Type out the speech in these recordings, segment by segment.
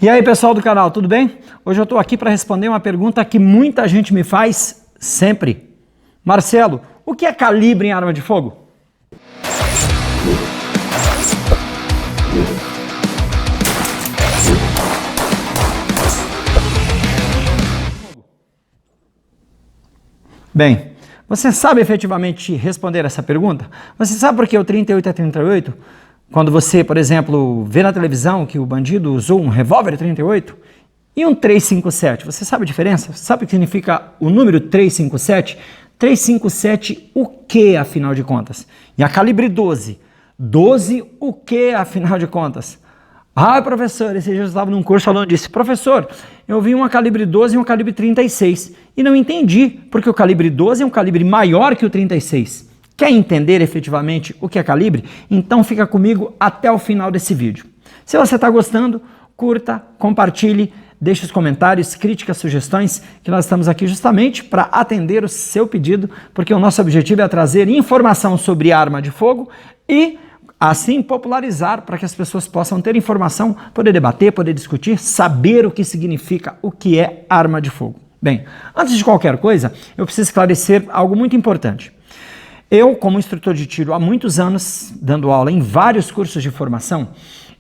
E aí, pessoal do canal, tudo bem? Hoje eu estou aqui para responder uma pergunta que muita gente me faz sempre. Marcelo, o que é calibre em arma de fogo? Bem, você sabe efetivamente responder essa pergunta? Você sabe por que o 38 é 38? Quando você, por exemplo, vê na televisão que o bandido usou um revólver 38 e um 357, você sabe a diferença? Sabe o que significa o número 357? 357 o que, afinal de contas? E a calibre 12? 12 o que, afinal de contas? Ah, professor, esse dia eu estava num curso falando disso. Professor, eu vi uma calibre 12 e um calibre 36 e não entendi, porque o calibre 12 é um calibre maior que o 36. Quer entender efetivamente o que é calibre? Então fica comigo até o final desse vídeo. Se você está gostando, curta, compartilhe, deixe os comentários, críticas, sugestões, que nós estamos aqui justamente para atender o seu pedido, porque o nosso objetivo é trazer informação sobre arma de fogo e assim popularizar para que as pessoas possam ter informação, poder debater, poder discutir, saber o que significa, o que é arma de fogo. Bem, antes de qualquer coisa, eu preciso esclarecer algo muito importante. Eu, como instrutor de tiro há muitos anos, dando aula em vários cursos de formação,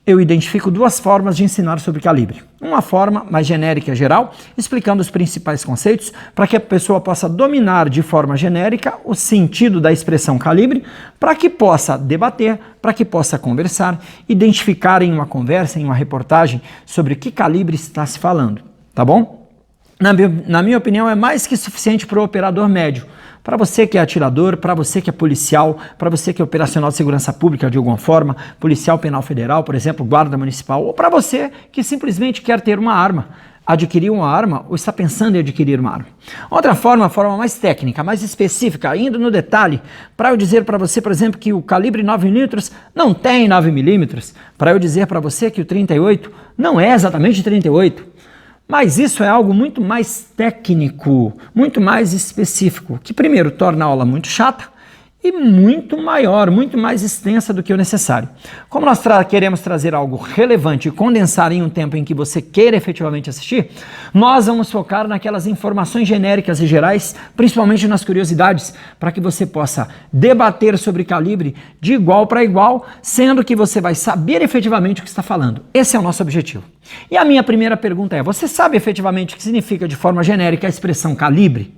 eu identifico duas formas de ensinar sobre calibre. Uma forma mais genérica e geral, explicando os principais conceitos, para que a pessoa possa dominar de forma genérica o sentido da expressão calibre, para que possa debater, para que possa conversar, identificar em uma conversa, em uma reportagem, sobre que calibre está se falando, tá bom? Na minha opinião, é mais que suficiente para o operador médio. Para você que é atirador, para você que é policial, para você que é operacional de segurança pública de alguma forma, policial penal federal, por exemplo, guarda municipal, ou para você que simplesmente quer ter uma arma, adquirir uma arma ou está pensando em adquirir uma arma. Outra forma, a forma mais técnica, mais específica, indo no detalhe, para eu dizer para você, por exemplo, que o calibre 9mm não tem 9mm, para eu dizer para você que o 38 não é exatamente 38. Mas isso é algo muito mais técnico, muito mais específico, que primeiro torna a aula muito chata e muito maior, muito mais extensa do que o necessário. Como nós queremos trazer algo relevante e condensar em um tempo em que você queira efetivamente assistir, nós vamos focar naquelas informações genéricas e gerais, principalmente nas curiosidades, para que você possa debater sobre calibre de igual para igual, sendo que você vai saber efetivamente o que está falando. Esse é o nosso objetivo. E a minha primeira pergunta é, você sabe efetivamente o que significa de forma genérica a expressão calibre?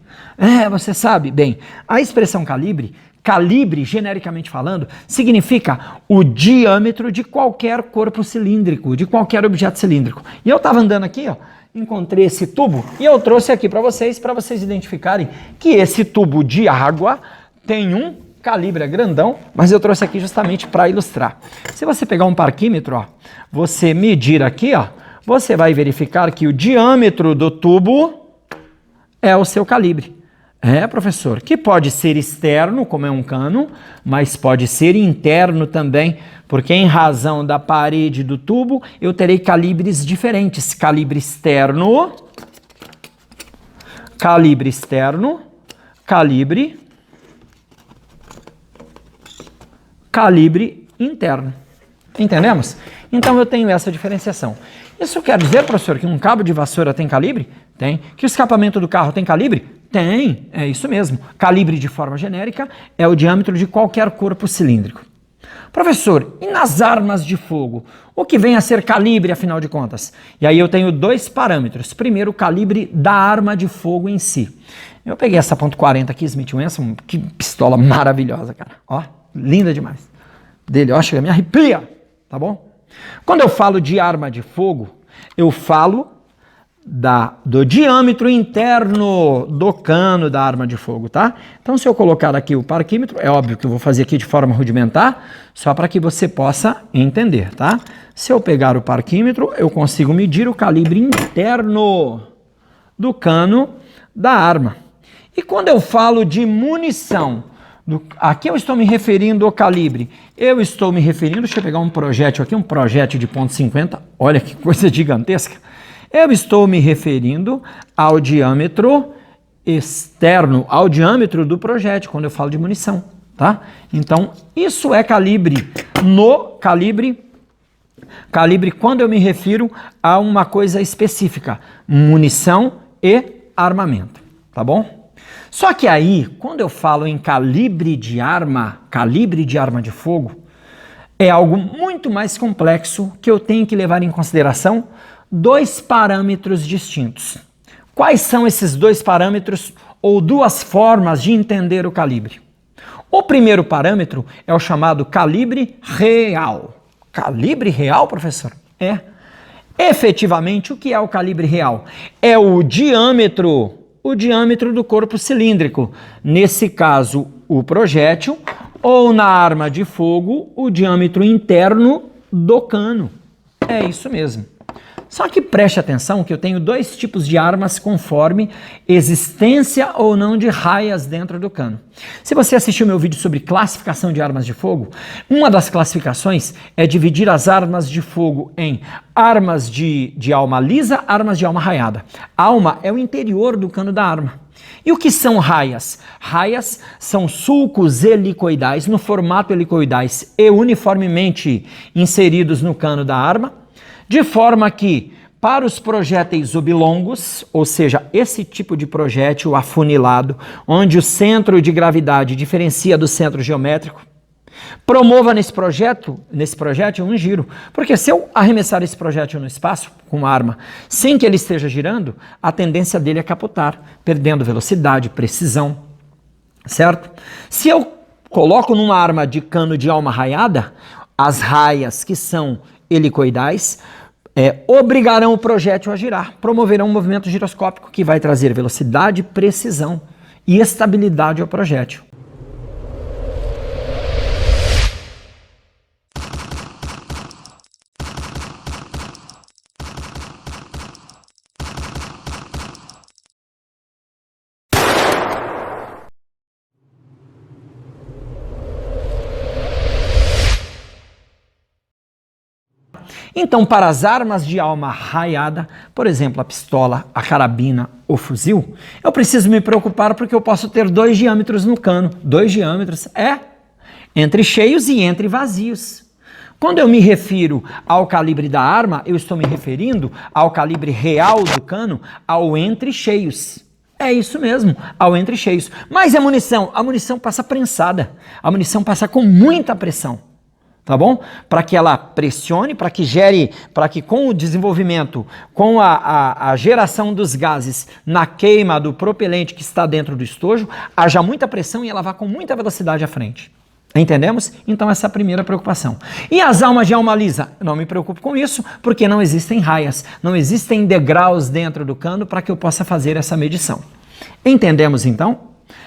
Você sabe? Bem, a expressão calibre, genericamente falando, significa o diâmetro de qualquer corpo cilíndrico, de qualquer objeto cilíndrico. E eu estava andando aqui, ó, encontrei esse tubo e eu trouxe aqui para vocês identificarem que esse tubo de água tem um calibre grandão, mas eu trouxe aqui justamente para ilustrar. Se você pegar um parquímetro, ó, você medir aqui, ó, você vai verificar que o diâmetro do tubo é o seu calibre. Professor, que pode ser externo, como é um cano, mas pode ser interno também, porque em razão da parede do tubo, eu terei calibres diferentes. Calibre externo, calibre interno. Entendemos? Então eu tenho essa diferenciação. Isso quer dizer, professor, que um cabo de vassoura tem calibre? Tem. Que o escapamento do carro tem calibre? Tem, é isso mesmo. Calibre de forma genérica é o diâmetro de qualquer corpo cilíndrico. Professor, e nas armas de fogo? O que vem a ser calibre, afinal de contas? E aí eu tenho dois parâmetros. Primeiro, o calibre da arma de fogo em si. Eu peguei essa .40 aqui, Smith & Wesson, que pistola maravilhosa, cara. Ó, linda demais. Dele, ó, chega, me arrepia, tá bom? Quando eu falo de arma de fogo, eu falo do diâmetro interno do cano da arma de fogo, tá? Então, se eu colocar aqui o parquímetro, é óbvio que eu vou fazer aqui de forma rudimentar, só para que você possa entender, tá? Se eu pegar o parquímetro, eu consigo medir o calibre interno do cano da arma. E quando eu falo de munição, aqui eu estou me referindo ao calibre, eu estou me referindo, deixa eu pegar um projétil aqui, um projétil de .50, olha que coisa gigantesca. Eu estou me referindo ao diâmetro externo, ao diâmetro do projétil, quando eu falo de munição, tá? Então, isso é calibre no calibre Calibre quando eu me refiro a uma coisa específica, munição e armamento, tá bom? Só que aí, quando eu falo em calibre de arma de fogo, é algo muito mais complexo que eu tenho que levar em consideração dois parâmetros distintos. Quais são esses dois parâmetros ou duas formas de entender o calibre? O primeiro parâmetro é o chamado calibre real. Calibre real, professor? É. Efetivamente, o que é o calibre real? É o diâmetro do corpo cilíndrico. Nesse caso, o projétil, ou na arma de fogo, o diâmetro interno do cano. É isso mesmo. Só que preste atenção que eu tenho dois tipos de armas conforme existência ou não de raias dentro do cano. Se você assistiu meu vídeo sobre classificação de armas de fogo, uma das classificações é dividir as armas de fogo em armas de alma lisa, armas de alma raiada. Alma é o interior do cano da arma. E o que são raias? Raias são sulcos helicoidais no formato helicoidais e uniformemente inseridos no cano da arma, de forma que, para os projéteis oblongos, ou seja, esse tipo de projétil afunilado, onde o centro de gravidade diferencia do centro geométrico, promova nesse projétil um giro. Porque se eu arremessar esse projétil no espaço com uma arma sem que ele esteja girando, a tendência dele é capotar, perdendo velocidade, precisão, certo? Se eu coloco numa arma de cano de alma raiada, as raias que são helicoidais obrigarão o projétil a girar, promoverão um movimento giroscópico que vai trazer velocidade, precisão e estabilidade ao projétil. Então, para as armas de alma raiada, por exemplo, a pistola, a carabina, o fuzil, eu preciso me preocupar porque eu posso ter dois diâmetros no cano. Dois diâmetros, entre cheios e entre vazios. Quando eu me refiro ao calibre da arma, eu estou me referindo ao calibre real do cano, ao entre cheios. É isso mesmo, ao entre cheios. Mas a munição passa prensada, a munição passa com muita pressão. Tá bom? Para que ela pressione, para que com o desenvolvimento, com a geração dos gases na queima do propelente que está dentro do estojo, haja muita pressão e ela vá com muita velocidade à frente. Entendemos? Então essa é a primeira preocupação. E as armas de alma lisa? Eu não me preocupo com isso, porque não existem raias, não existem degraus dentro do cano para que eu possa fazer essa medição. Entendemos então?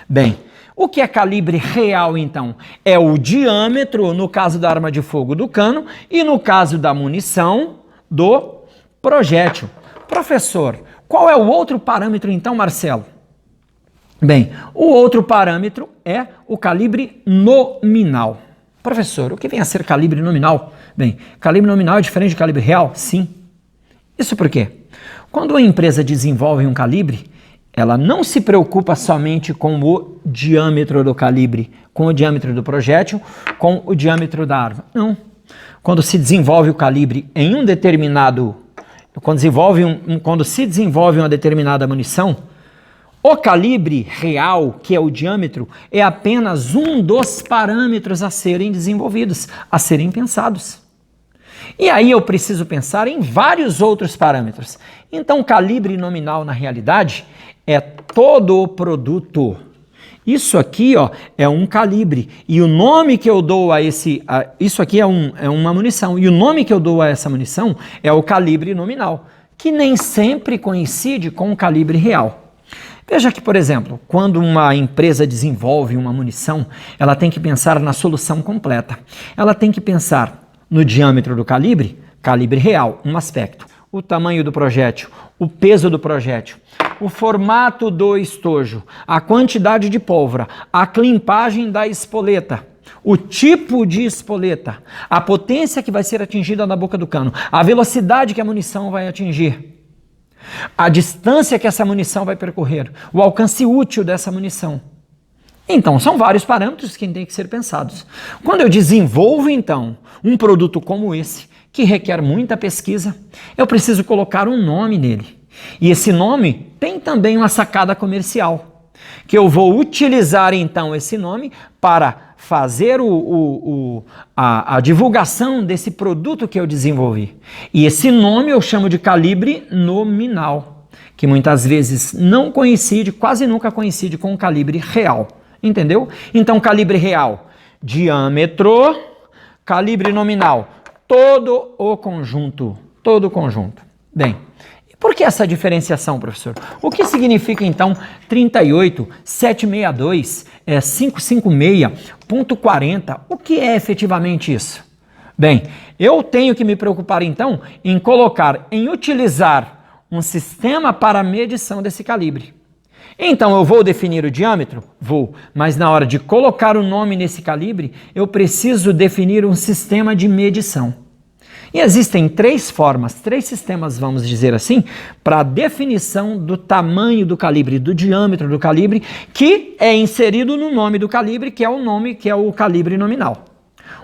Bem, o que é calibre real, então? É o diâmetro, no caso da arma de fogo, do cano, e no caso da munição, do projétil. Professor, qual é o outro parâmetro, então, Marcelo? Bem, o outro parâmetro é o calibre nominal. Professor, o que vem a ser calibre nominal? Bem, calibre nominal é diferente de calibre real? Sim. Isso por quê? Quando uma empresa desenvolve um calibre, ela não se preocupa somente com o diâmetro do calibre, com o diâmetro do projétil, com o diâmetro da arma. Não. Quando se desenvolve o calibre em um determinado... Quando se desenvolve uma determinada munição, o calibre real, que é o diâmetro, é apenas um dos parâmetros a serem desenvolvidos, a serem pensados. E aí eu preciso pensar em vários outros parâmetros. Então, o calibre nominal, na realidade, é todo o produto. Isso aqui, ó, é um calibre. E o nome que eu dou a isso aqui é uma munição. E o nome que eu dou a essa munição é o calibre nominal, que nem sempre coincide com o calibre real. Veja que, por exemplo, quando uma empresa desenvolve uma munição, ela tem que pensar na solução completa. Ela tem que pensar no diâmetro do calibre, calibre real, um aspecto. O tamanho do projétil, o peso do projétil, o formato do estojo, a quantidade de pólvora, a climpagem da espoleta, o tipo de espoleta, a potência que vai ser atingida na boca do cano, a velocidade que a munição vai atingir, a distância que essa munição vai percorrer, o alcance útil dessa munição. Então, são vários parâmetros que têm que ser pensados. Quando eu desenvolvo, então, um produto como esse, que requer muita pesquisa. Eu preciso colocar um nome nele. E esse nome tem também uma sacada comercial, que eu vou utilizar então esse nome para fazer a divulgação desse produto que eu desenvolvi. E esse nome eu chamo de calibre nominal, que muitas vezes não coincide, quase nunca coincide com o calibre real. Entendeu? Então, calibre real, diâmetro, calibre nominal, todo o conjunto. Bem, por que essa diferenciação, professor? O que significa, então, 38.762, 556.40? O que é efetivamente isso? Bem, eu tenho que me preocupar, então, em utilizar um sistema para medição desse calibre. Então, eu vou definir o diâmetro? Vou, mas na hora de colocar o nome nesse calibre, eu preciso definir um sistema de medição. E existem três sistemas, vamos dizer assim, para a definição do tamanho do calibre, do diâmetro do calibre, que é inserido no nome do calibre, que é o calibre nominal.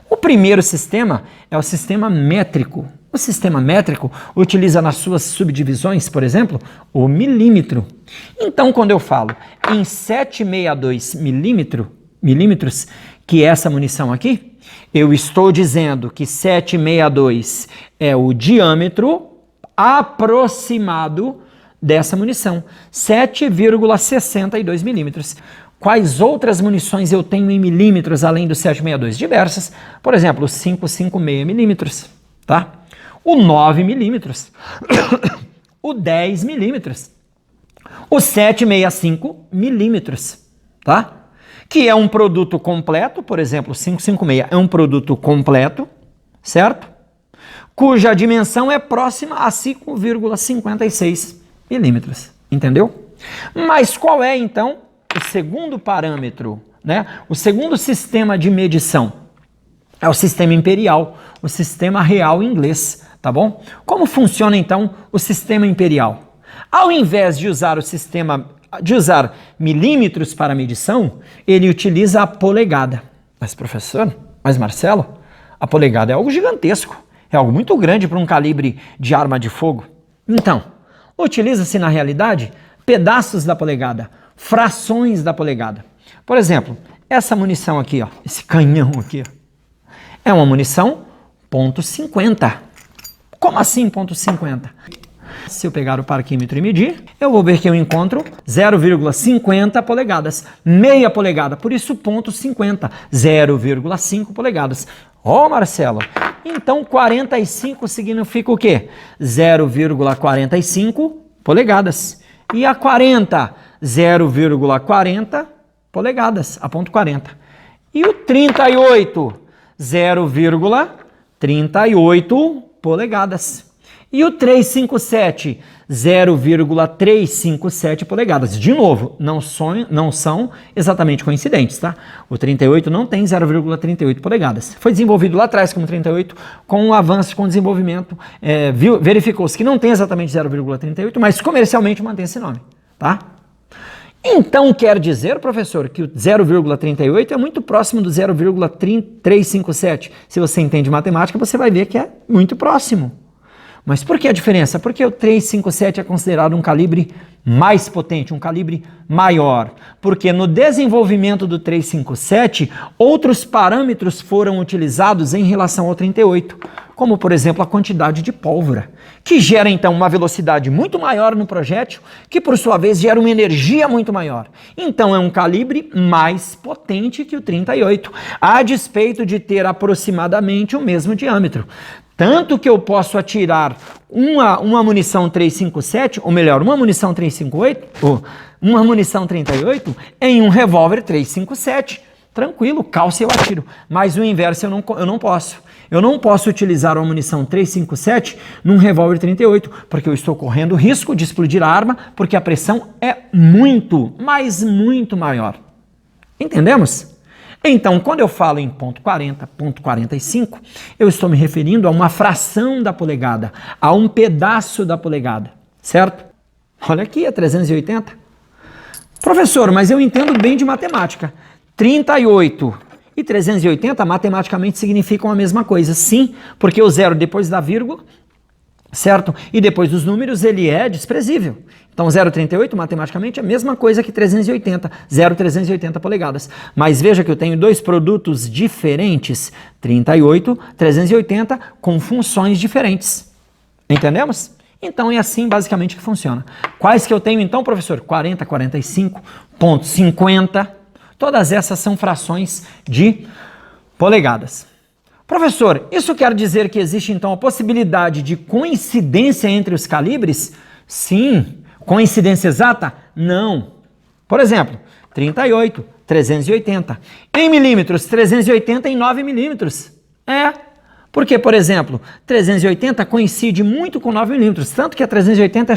O primeiro sistema é o sistema métrico. O sistema métrico utiliza nas suas subdivisões, por exemplo, o milímetro. Então, quando eu falo em 762 milímetros, que é essa munição aqui, eu estou dizendo que 762 é o diâmetro aproximado dessa munição, 7,62 milímetros. Quais outras munições eu tenho em milímetros além do 762? Diversas. Por exemplo, o 556 milímetros, tá? O 9 milímetros, o 10 milímetros, o 765 milímetros, tá? Que é um produto completo, por exemplo, 556 é um produto completo, certo? Cuja dimensão é próxima a 5,56 milímetros, entendeu? Mas qual é, então, o segundo parâmetro, né? O segundo sistema de medição? É o sistema imperial, o sistema real inglês, tá bom? Como funciona, então, o sistema imperial? Ao invés de usar milímetros para medição, ele utiliza a polegada. Mas, professor, Marcelo, a polegada é algo gigantesco, é algo muito grande para um calibre de arma de fogo. Então, utiliza-se na realidade pedaços da polegada, frações da polegada. Por exemplo, essa munição aqui, ó, esse canhão aqui, ó, é uma munição .50. Como assim .50? Se eu pegar o parquímetro e medir, eu vou ver que eu encontro 0,50 polegadas, meia polegada, por isso .50, 0,5 polegadas. Ó, Marcelo, então 45 significa o quê? 0,45 polegadas. E a 40, 0,40 polegadas, a .40. E o 38, 0,38 polegadas. E o 357, 0,357 polegadas. De novo, não são exatamente coincidentes, tá? O 38 não tem 0,38 polegadas. Foi desenvolvido lá atrás como 38, com o avanço, com o desenvolvimento, verificou-se que não tem exatamente 0,38, mas comercialmente mantém esse nome, tá? Então quer dizer, professor, que o 0,38 é muito próximo do 0,357. Se você entende matemática, você vai ver que é muito próximo. Mas por que a diferença? Porque o 357 é considerado um calibre mais potente, um calibre maior. Porque no desenvolvimento do 357, outros parâmetros foram utilizados em relação ao 38, como, por exemplo, a quantidade de pólvora, que gera, então, uma velocidade muito maior no projétil, que, por sua vez, gera uma energia muito maior. Então, é um calibre mais potente que o 38, a despeito de ter aproximadamente o mesmo diâmetro. Tanto que eu posso atirar uma munição 357, ou melhor, uma munição 358, ou uma munição 38 em um revólver 357. Tranquilo, calça eu atiro. Mas o inverso eu não posso. Eu não posso utilizar uma munição 357 num revólver 38, porque eu estou correndo risco de explodir a arma, porque a pressão é muito, mas muito maior. Entendemos? Então, quando eu falo em .40, .45, eu estou me referindo a uma fração da polegada, a um pedaço da polegada, certo? Olha aqui, é 380. Professor, mas eu entendo bem de matemática. 38 e 380 matematicamente significam a mesma coisa. Sim, porque o zero depois da vírgula, certo? E depois dos números ele é desprezível. Então 0,38 matematicamente é a mesma coisa que 380, 0,380 polegadas. Mas veja que eu tenho dois produtos diferentes, 38, 380, com funções diferentes. Entendemos? Então é assim basicamente que funciona. Quais que eu tenho então, professor? 40, 45, ponto 50. Todas essas são frações de polegadas. Professor, isso quer dizer que existe então a possibilidade de coincidência entre os calibres? Sim. Coincidência exata? Não. Por exemplo, 38, 380. Em milímetros, 380 em 9 milímetros. Porque, por exemplo, 380 coincide muito com 9 milímetros, tanto que a 380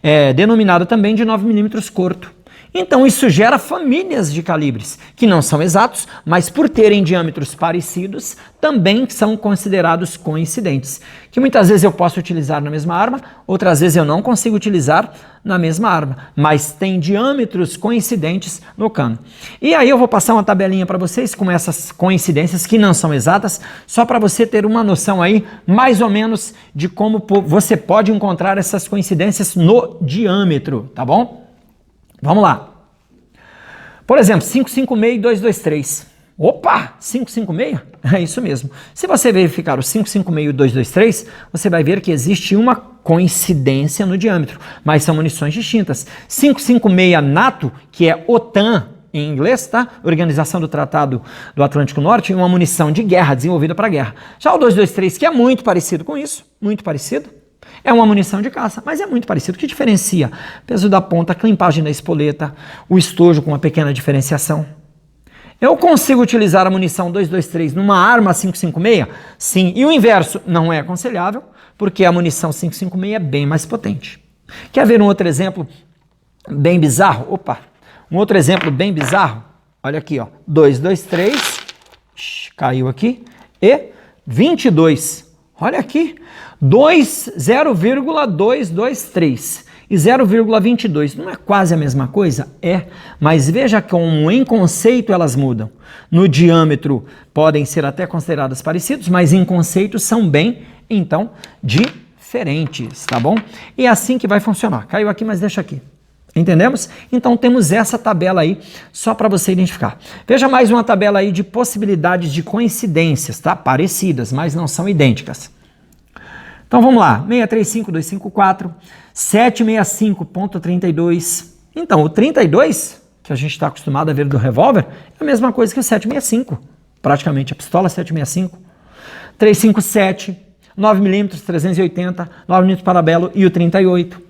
é denominada também de 9 milímetros curto. Então isso gera famílias de calibres, que não são exatos, mas por terem diâmetros parecidos, também são considerados coincidentes. Que muitas vezes eu posso utilizar na mesma arma, outras vezes eu não consigo utilizar na mesma arma, mas tem diâmetros coincidentes no cano. E aí eu vou passar uma tabelinha para vocês com essas coincidências que não são exatas, só para você ter uma noção aí, mais ou menos, de como você pode encontrar essas coincidências no diâmetro, tá bom? Vamos lá. Por exemplo, 556 e 223. Opa, 556? É isso mesmo. Se você verificar o 556 e 223, você vai ver que existe uma coincidência no diâmetro, mas são munições distintas. 556 NATO, que é OTAN em inglês, tá? Organização do Tratado do Atlântico Norte, é uma munição de guerra, desenvolvida para guerra. Já o 223, que é muito parecido com isso, muito parecido, é uma munição de caça, mas é muito parecido. O que diferencia? Peso da ponta, climpagem da espoleta, o estojo com uma pequena diferenciação. Eu consigo utilizar a munição 223 numa arma 556? Sim. E o inverso não é aconselhável, porque a munição 556 é bem mais potente. Quer ver um outro exemplo bem bizarro? Opa! Um outro exemplo bem bizarro? Olha aqui, ó. 223, caiu aqui, e 22. Olha aqui, 0,223 e 0,22. Não é quase a mesma coisa? É, mas veja como em conceito elas mudam. No diâmetro podem ser até consideradas parecidos, mas em conceito são bem, então, diferentes, tá bom? E é assim que vai funcionar. Caiu aqui, mas deixa aqui. Entendemos? Então temos essa tabela aí, só para você identificar. Veja mais uma tabela aí de possibilidades de coincidências, tá? Parecidas, mas não são idênticas. Então vamos lá, 635254, 765.32. Então o 32, que a gente está acostumado a ver do revólver, é a mesma coisa que o 765, praticamente a pistola 765. 357, 9mm, 380, 9mm parabelo e o 38.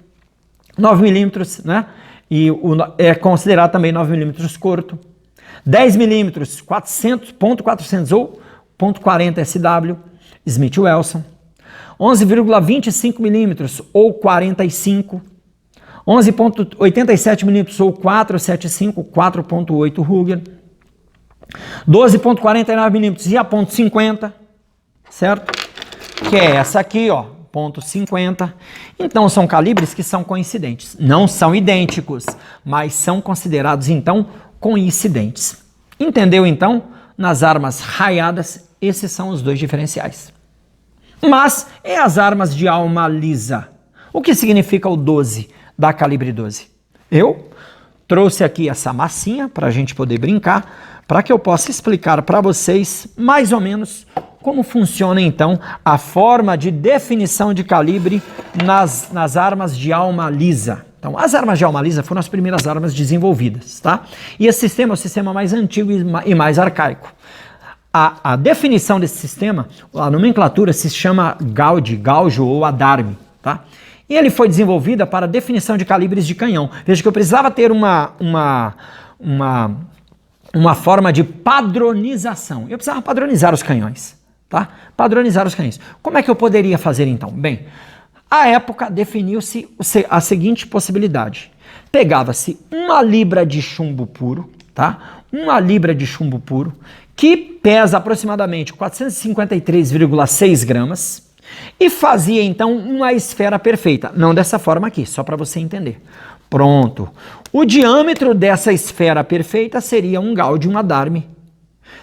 9mm, né? E é considerado também 9mm curto. 10mm, 400.400 ou .40 SW, Smith Wesson. 11,25mm ou 45. 11,87mm ou 475, 4.8 Ruger. 12,49mm e a .50, certo? Que é essa aqui, ó. .50. Então são calibres que são coincidentes. Não são idênticos, mas são considerados então coincidentes. Entendeu então? Nas armas raiadas, esses são os dois diferenciais. Mas é as armas de alma lisa. O que significa o 12 da calibre 12? Eu trouxe aqui essa massinha para a gente poder brincar, para que eu possa explicar para vocês mais ou menos como funciona então a forma de definição de calibre nas armas de alma lisa. Então, as armas de alma lisa foram as primeiras armas desenvolvidas, tá? E esse sistema é o sistema mais antigo e mais arcaico. A definição desse sistema, a nomenclatura se chama gauge ou adarme, tá? E ele foi desenvolvida para definição de calibres de canhão. Veja que eu precisava ter uma forma de padronização. Eu precisava padronizar os canhões, tá? Padronizar os canhões. Como é que eu poderia fazer então? Bem, à época definiu-se a seguinte possibilidade. Pegava-se 1 libra de chumbo puro, tá? 1 libra de chumbo puro, que pesa aproximadamente 453,6 gramas, e fazia então uma esfera perfeita. Não dessa forma aqui, só para você entender. Pronto. O diâmetro dessa esfera perfeita seria um gauge, um adarme.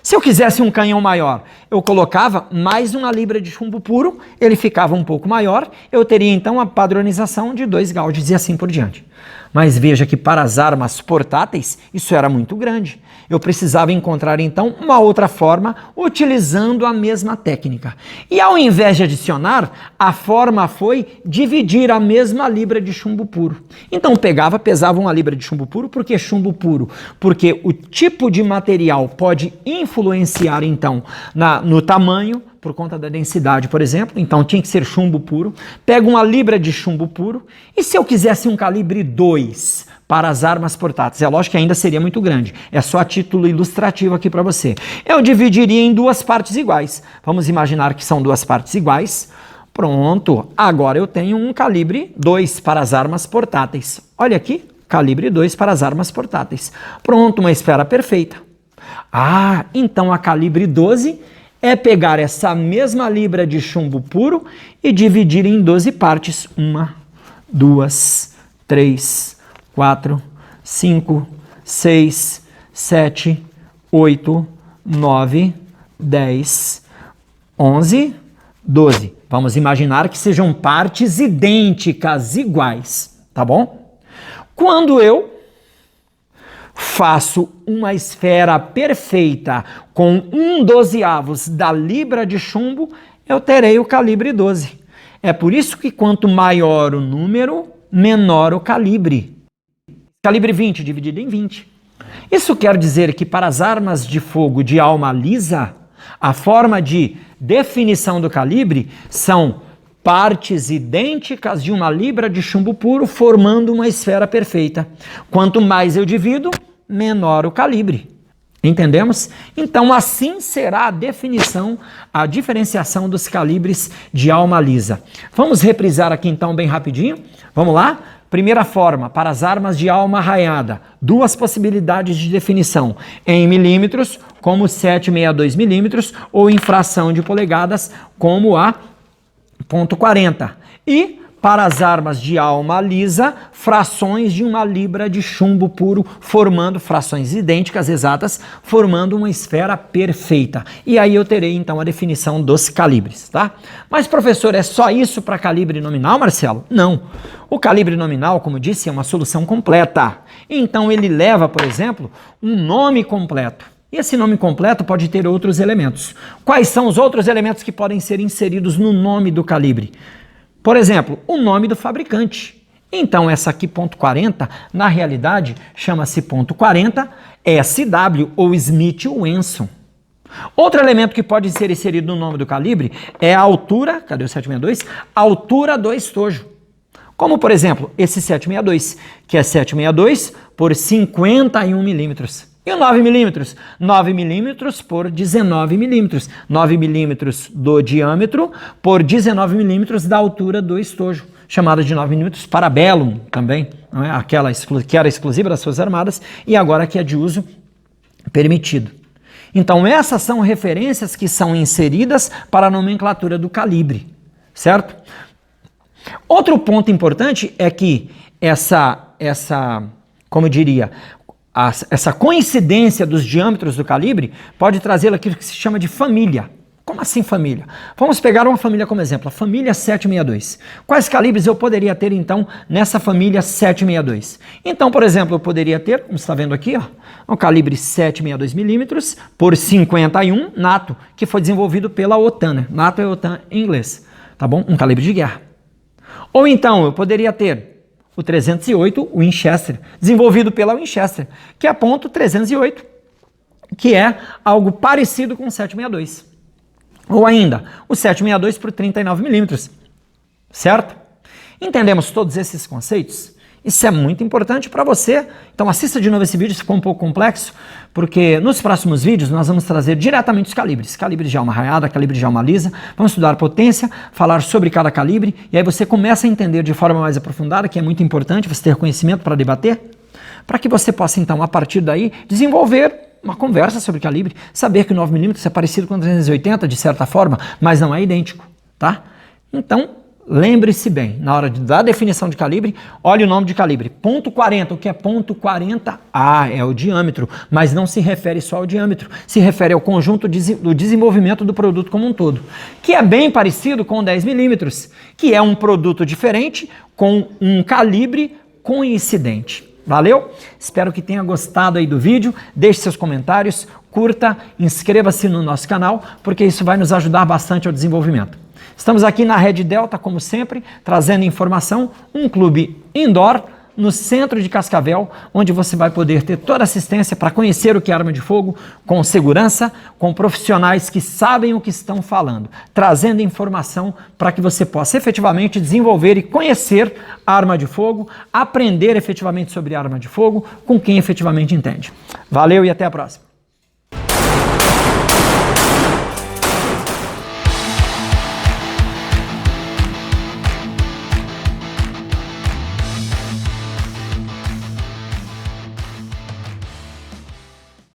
Se eu quisesse um canhão maior, eu colocava mais uma libra de chumbo puro, ele ficava um pouco maior, eu teria então a padronização de 2 gauges e assim por diante. Mas veja que para as armas portáteis, isso era muito grande. Eu precisava encontrar então uma outra forma utilizando a mesma técnica. E ao invés de adicionar, a forma foi dividir a mesma libra de chumbo puro. Então pesava uma libra de chumbo puro. Por que chumbo puro? Porque o tipo de material pode influenciar então no tamanho, por conta da densidade, por exemplo, então tinha que ser chumbo puro. Pego uma libra de chumbo puro, e se eu quisesse um calibre 2 para as armas portáteis, é lógico que ainda seria muito grande, é só a título ilustrativo aqui para você. Eu dividiria em 2 partes iguais. Vamos imaginar que são 2 partes iguais. Pronto, agora eu tenho um calibre 2 para as armas portáteis. Olha aqui, calibre 2 para as armas portáteis. Pronto, uma esfera perfeita. Ah, então a calibre 12 é pegar essa mesma libra de chumbo puro e dividir em 12 partes. 1, 2, 3, 4, 5, 6, 7, 8, 9, 10, 11, 12. Vamos imaginar que sejam partes idênticas, iguais, tá bom? Quando eu faço uma esfera perfeita com 1/12 da libra de chumbo, eu terei o calibre 12. É por isso que quanto maior o número, menor o calibre. Calibre 20 dividido em 20. Isso quer dizer que para as armas de fogo de alma lisa, a forma de definição do calibre são partes idênticas de uma libra de chumbo puro formando uma esfera perfeita. Quanto mais eu divido, menor o calibre. Entendemos? Então assim será a definição, a diferenciação dos calibres de alma lisa. Vamos reprisar aqui então bem rapidinho. Vamos lá? Primeira forma, para as armas de alma arraiada, 2 possibilidades de definição, em milímetros, como 762 milímetros, ou em fração de polegadas, como a .40. E para as armas de alma lisa, frações de uma libra de chumbo puro, formando frações idênticas, exatas, formando uma esfera perfeita. E aí eu terei então a definição dos calibres, tá? Mas professor, é só isso para calibre nominal, Marcelo? Não. O calibre nominal, como disse, é uma solução completa. Então ele leva, por exemplo, um nome completo. E esse nome completo pode ter outros elementos. Quais são os outros elementos que podem ser inseridos no nome do calibre? Por exemplo, o nome do fabricante. Então, essa aqui, .40, na realidade, chama-se .40 SW ou Smith Wesson. Outro elemento que pode ser inserido no nome do calibre é a altura, cadê o 762? A altura do estojo. Como, por exemplo, esse 762, que é 762 por 51 milímetros. E o 9 milímetros? 9 milímetros por 19 milímetros. 9 milímetros do diâmetro por 19 milímetros da altura do estojo. Chamada de 9 milímetros Parabellum também. Não é? Aquela que era exclusiva das Forças Armadas e agora que é de uso permitido. Então essas são referências que são inseridas para a nomenclatura do calibre. Certo? Outro ponto importante é que como eu diria, essa coincidência dos diâmetros do calibre pode trazer aquilo que se chama de família. Como assim família? Vamos pegar uma família como exemplo, a família 762. Quais calibres eu poderia ter então nessa família 762? Então, por exemplo, eu poderia ter, como você está vendo aqui, um calibre 762 milímetros por 51 NATO, que foi desenvolvido pela OTAN, né? NATO é OTAN em inglês, tá bom? Um calibre de guerra. Ou então eu poderia ter o 308 Winchester, desenvolvido pela Winchester, que é ponto 308, que é algo parecido com o 762. Ou ainda, o 762 por 39 milímetros, certo? Entendemos todos esses conceitos? Isso é muito importante para você. Então assista de novo esse vídeo, se ficou um pouco complexo, porque nos próximos vídeos nós vamos trazer diretamente os calibres. Calibre de alma arraiada, calibre de alma lisa. Vamos estudar potência, falar sobre cada calibre, e aí você começa a entender de forma mais aprofundada, que é muito importante você ter conhecimento para debater, para que você possa então, a partir daí, desenvolver uma conversa sobre calibre, saber que o 9 milímetros é parecido com o 380 de certa forma, mas não é idêntico, tá? Então, lembre-se bem, na hora da definição de calibre, olhe o nome de calibre. Ponto .40, o que é ponto .40? É o diâmetro, mas não se refere só ao diâmetro, se refere ao conjunto do desenvolvimento do produto como um todo, que é bem parecido com 10 milímetros, que é um produto diferente com um calibre coincidente. Valeu? Espero que tenha gostado aí do vídeo, deixe seus comentários, curta, inscreva-se no nosso canal, porque isso vai nos ajudar bastante ao desenvolvimento. Estamos aqui na Red Delta, como sempre, trazendo informação, um clube indoor no centro de Cascavel, onde você vai poder ter toda a assistência para conhecer o que é arma de fogo, com segurança, com profissionais que sabem o que estão falando, trazendo informação para que você possa efetivamente desenvolver e conhecer a arma de fogo, aprender efetivamente sobre a arma de fogo com quem efetivamente entende. Valeu e até a próxima!